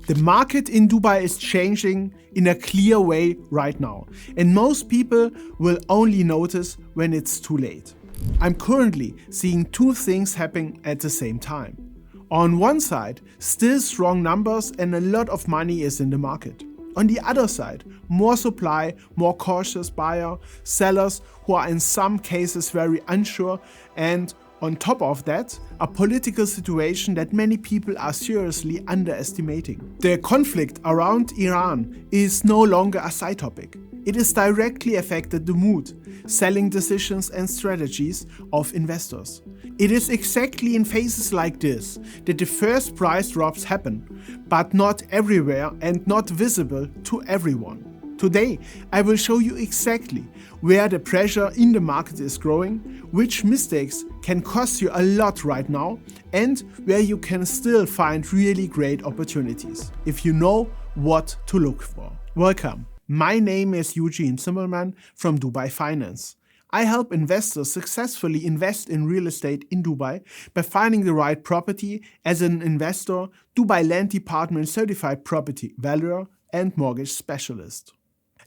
The market in Dubai is changing in a clear way right now, and most people will only notice when it's too late. I'm currently seeing two things happening at the same time. On one side, still strong numbers and a lot of money is in the market. On the other side, more supply, more cautious buyer, sellers who are in some cases very unsure, and on top of that, a political situation that many people are seriously underestimating. The conflict around Iran is no longer a side topic. It has directly affected the mood, selling decisions and strategies of investors. It is exactly in phases like this that the first price drops happen, but not everywhere and not visible to everyone. Today, I will show you exactly where the pressure in the market is growing, which mistakes can cost you a lot right now, and where you can still find really great opportunities if you know what to look for. Welcome. My name is Eugen Zimbelmann from Dubai Finance. I help investors successfully invest in real estate in Dubai by finding the right property as an investor, Dubai Land Department certified property valuer, and mortgage specialist.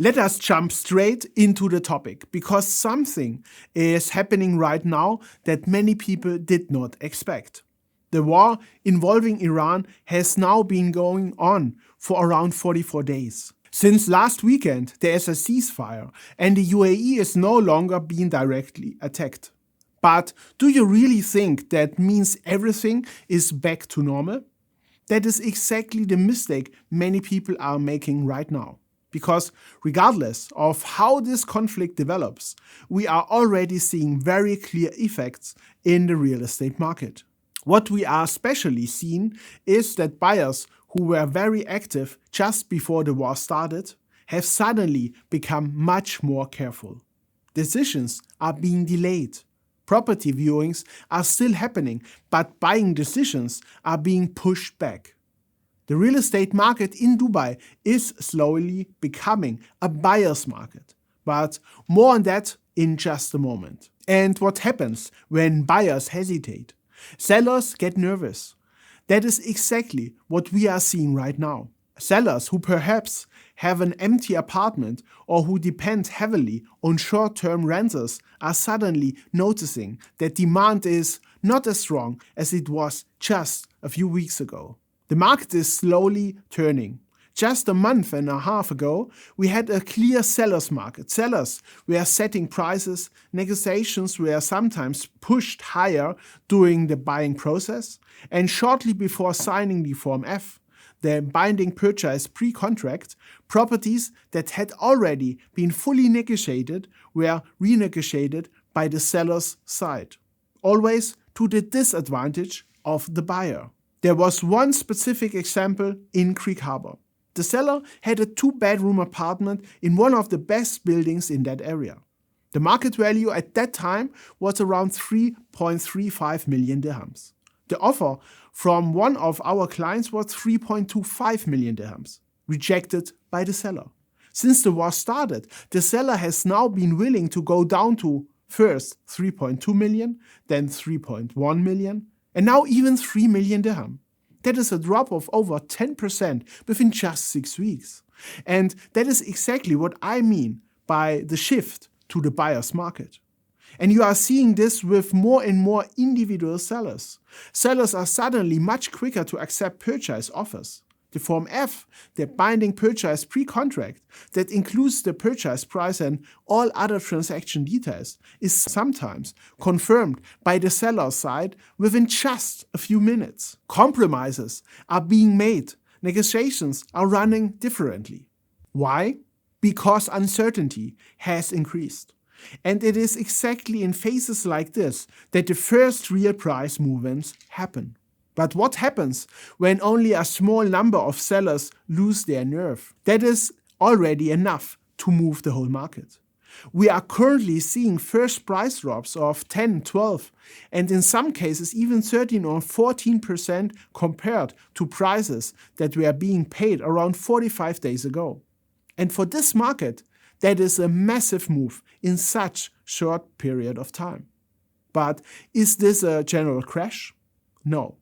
Let us jump straight into the topic, because something is happening right now that many people did not expect. The war involving Iran has now been going on for around 44 days. Since last weekend, there is a ceasefire and the UAE is no longer being directly attacked. But do you really think that means everything is back to normal? That is exactly the mistake many people are making right now. Because regardless of how this conflict develops, we are already seeing very clear effects in the real estate market. What we are especially seeing is that buyers who were very active just before the war started have suddenly become much more careful. Decisions are being delayed. Property viewings are still happening, but buying decisions are being pushed back. The real estate market in Dubai is slowly becoming a buyer's market, but more on that in just a moment. And what happens when buyers hesitate? Sellers get nervous. That is exactly what we are seeing right now. Sellers who perhaps have an empty apartment or who depend heavily on short-term renters are suddenly noticing that demand is not as strong as it was just a few weeks ago. The market is slowly turning. Just a month and a half ago, we had a clear seller's market. Sellers were setting prices, negotiations were sometimes pushed higher during the buying process, and shortly before signing the Form F, the binding purchase pre-contract, properties that had already been fully negotiated were renegotiated by the seller's side, always to the disadvantage of the buyer. There was one specific example in Creek Harbor. The seller had a 2-bedroom apartment in one of the best buildings in that area. The market value at that time was around 3.35 million dirhams. The offer from one of our clients was 3.25 million dirhams, rejected by the seller. Since the war started, the seller has now been willing to go down to first 3.2 million, then 3.1 million, and now even 3 million dirham. That is a drop of over 10% within just 6 weeks. And that is exactly what I mean by the shift to the buyer's market. And you are seeing this with more and more individual sellers. Sellers are suddenly much quicker to accept purchase offers. The Form F, the binding purchase pre-contract that includes the purchase price and all other transaction details, is sometimes confirmed by the seller's side within just a few minutes. Compromises are being made. Negotiations are running differently. Why? Because uncertainty has increased. And it is exactly in phases like this that the first real price movements happen. But what happens when only a small number of sellers lose their nerve? That is already enough to move the whole market. We are currently seeing first price drops of 10, 12, and in some cases even 13 or 14% compared to prices that were being paid around 45 days ago. And for this market, that is a massive move in such short period of time. But is this a general crash? No.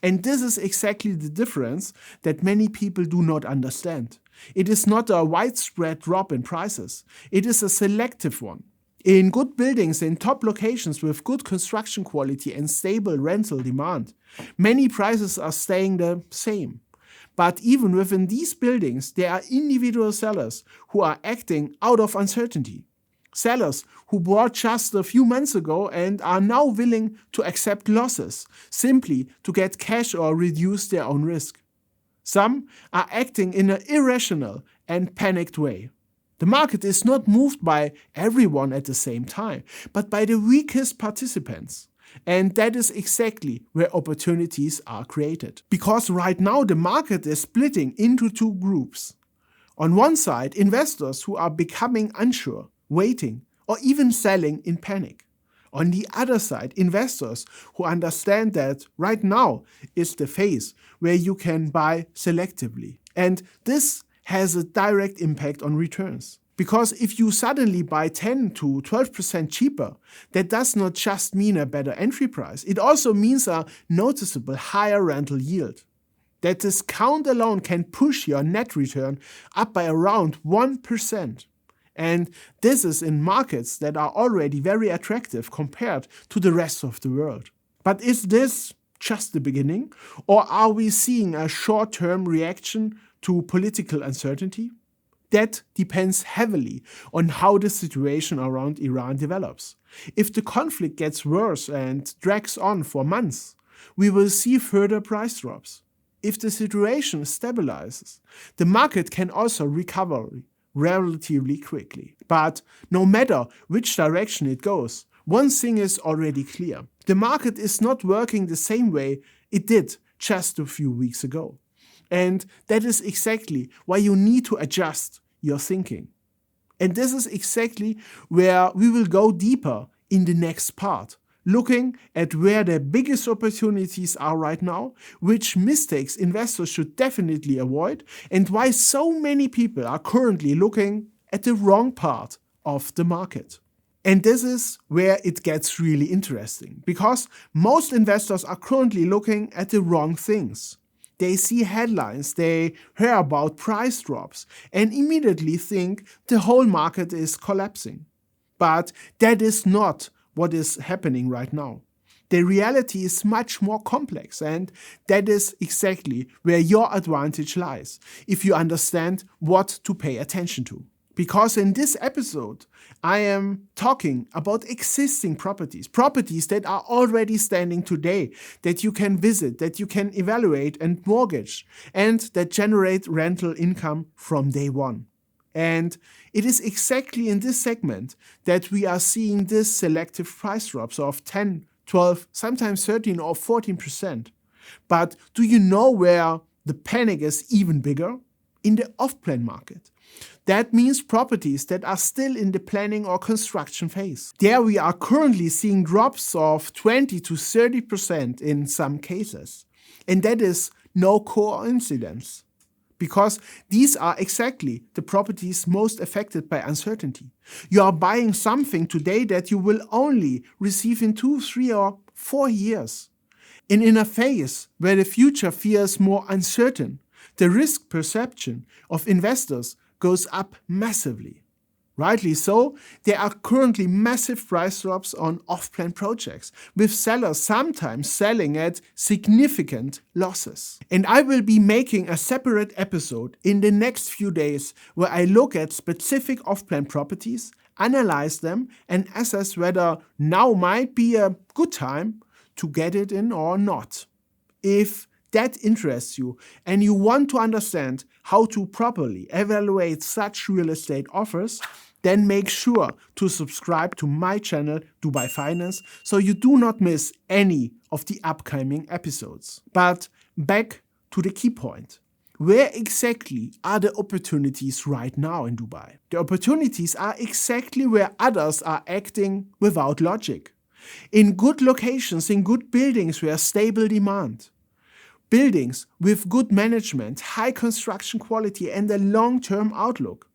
And this is exactly the difference that many people do not understand. It is not a widespread drop in prices. It is a selective one. In good buildings in top locations with good construction quality and stable rental demand, many prices are staying the same. But even within these buildings, there are individual sellers who are acting out of uncertainty. Sellers who bought just a few months ago and are now willing to accept losses simply to get cash or reduce their own risk. Some are acting in an irrational and panicked way. The market is not moved by everyone at the same time, but by the weakest participants. And that is exactly where opportunities are created. Because right now the market is splitting into two groups. On one side, investors who are becoming unsure, waiting, or even selling in panic. On the other side, investors who understand that right now is the phase where you can buy selectively. And this has a direct impact on returns. Because if you suddenly buy 10 to 12% cheaper, that does not just mean a better entry price. It also means a noticeable higher rental yield. That discount alone can push your net return up by around 1%. And this is in markets that are already very attractive compared to the rest of the world. But is this just the beginning? Or are we seeing a short-term reaction to political uncertainty? That depends heavily on how the situation around Iran develops. If the conflict gets worse and drags on for months, we will see further price drops. If the situation stabilizes, the market can also recover relatively quickly. But no matter which direction it goes, one thing is already clear. The market is not working the same way it did just a few weeks ago. And that is exactly why you need to adjust your thinking. And this is exactly where we will go deeper in the next part, looking at where the biggest opportunities are right now, which mistakes investors should definitely avoid, and why so many people are currently looking at the wrong part of the market. And this is where it gets really interesting, because most investors are currently looking at the wrong things. They see headlines, they hear about price drops, and immediately think the whole market is collapsing. But that is not what is happening right now. The reality is much more complex, and that is exactly where your advantage lies, if you understand what to pay attention to. Because in this episode, I am talking about existing properties that are already standing today, that you can visit, that you can evaluate and mortgage, and that generate rental income from day one. And it is exactly in this segment that we are seeing this selective price drops of 10, 12, sometimes 13 or 14%. But do you know where the panic is even bigger? In the off-plan market. That means properties that are still in the planning or construction phase. There we are currently seeing drops of 20 to 30% in some cases. And that is no coincidence, because these are exactly the properties most affected by uncertainty. You are buying something today that you will only receive in 2, 3 or 4 years. And in a phase where the future feels more uncertain, the risk perception of investors goes up massively. Rightly so, there are currently massive price drops on off-plan projects, with sellers sometimes selling at significant losses. And I will be making a separate episode in the next few days where I look at specific off-plan properties, analyze them, and assess whether now might be a good time to get it in or not. If that interests you and you want to understand how to properly evaluate such real estate offers, then make sure to subscribe to my channel Dubai Finance so you do not miss any of the upcoming episodes. But back to the key point. Where exactly are the opportunities right now in Dubai? The opportunities are exactly where others are acting without logic. In good locations, in good buildings where stable demand. Buildings with good management, high construction quality and a long-term outlook.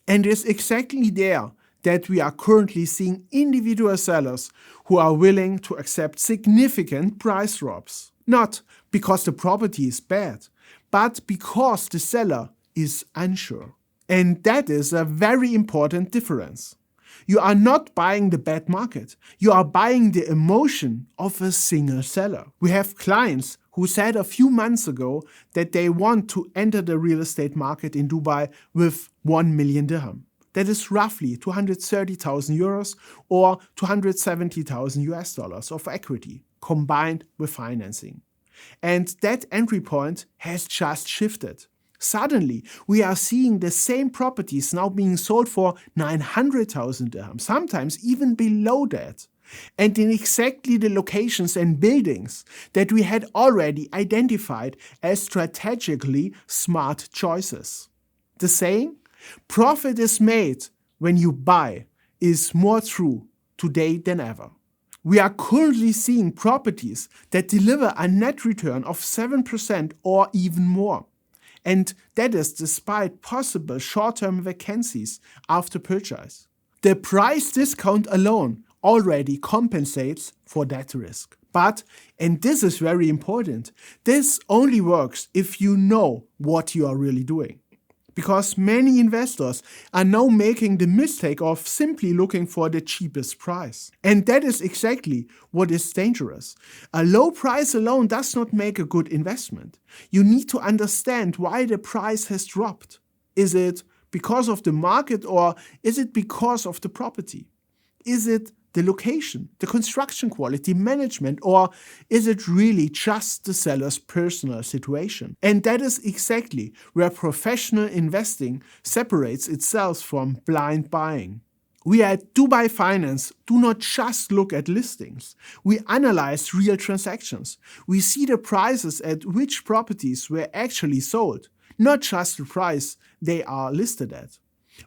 And it's exactly there that we are currently seeing individual sellers who are willing to accept significant price drops. Not because the property is bad, but because the seller is unsure. And that is a very important difference. You are not buying the bad market. You are buying the emotion of a single seller. We have clients who said a few months ago that they want to enter the real estate market in Dubai with 1 million dirham. That is roughly 230,000 euros or 270,000 US dollars of equity combined with financing. And that entry point has just shifted. Suddenly, we are seeing the same properties now being sold for 900,000 dirhams, sometimes even below that, and in exactly the locations and buildings that we had already identified as strategically smart choices. The saying, "Profit is made when you buy," is more true today than ever. We are currently seeing properties that deliver a net return of 7% or even more. And that is despite possible short-term vacancies after purchase. The price discount alone already compensates for that risk. But, and this is very important, this only works if you know what you are really doing. Because many investors are now making the mistake of simply looking for the cheapest price. And that is exactly what is dangerous. A low price alone does not make a good investment. You need to understand why the price has dropped. Is it because of the market or is it because of the property? Is it the location, the construction quality, management, or is it really just the seller's personal situation? And that is exactly where professional investing separates itself from blind buying. We at Dubai Finance do not just look at listings. We analyze real transactions. We see the prices at which properties were actually sold, not just the price they are listed at.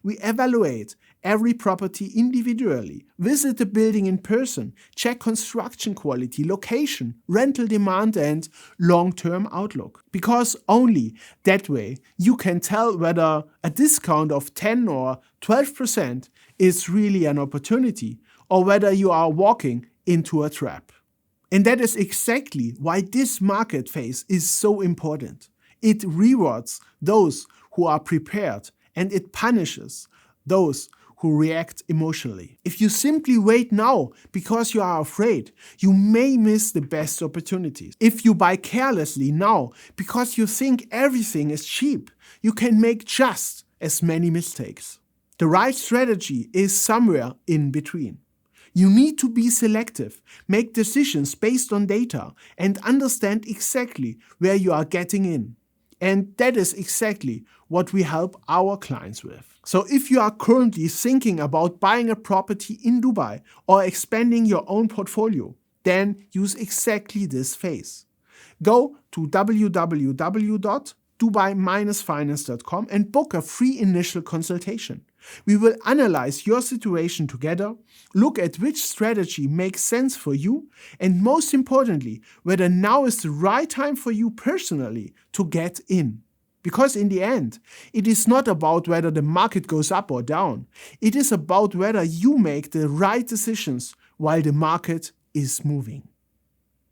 We evaluate every property individually, visit the building in person, check construction quality, location, rental demand, and long-term outlook. Because only that way you can tell whether a discount of 10 or 12% is really an opportunity or whether you are walking into a trap. And that is exactly why this market phase is so important. It rewards those who are prepared and it punishes those who react emotionally. If you simply wait now because you are afraid, you may miss the best opportunities. If you buy carelessly now because you think everything is cheap, you can make just as many mistakes. The right strategy is somewhere in between. You need to be selective, make decisions based on data, and understand exactly where you are getting in. And that is exactly what we help our clients with. So if you are currently thinking about buying a property in Dubai or expanding your own portfolio, then use exactly this phase. Go to www.dubai-finance.com and book a free initial consultation. We will analyze your situation together, look at which strategy makes sense for you, and most importantly, whether now is the right time for you personally to get in. Because in the end, it is not about whether the market goes up or down. It is about whether you make the right decisions while the market is moving.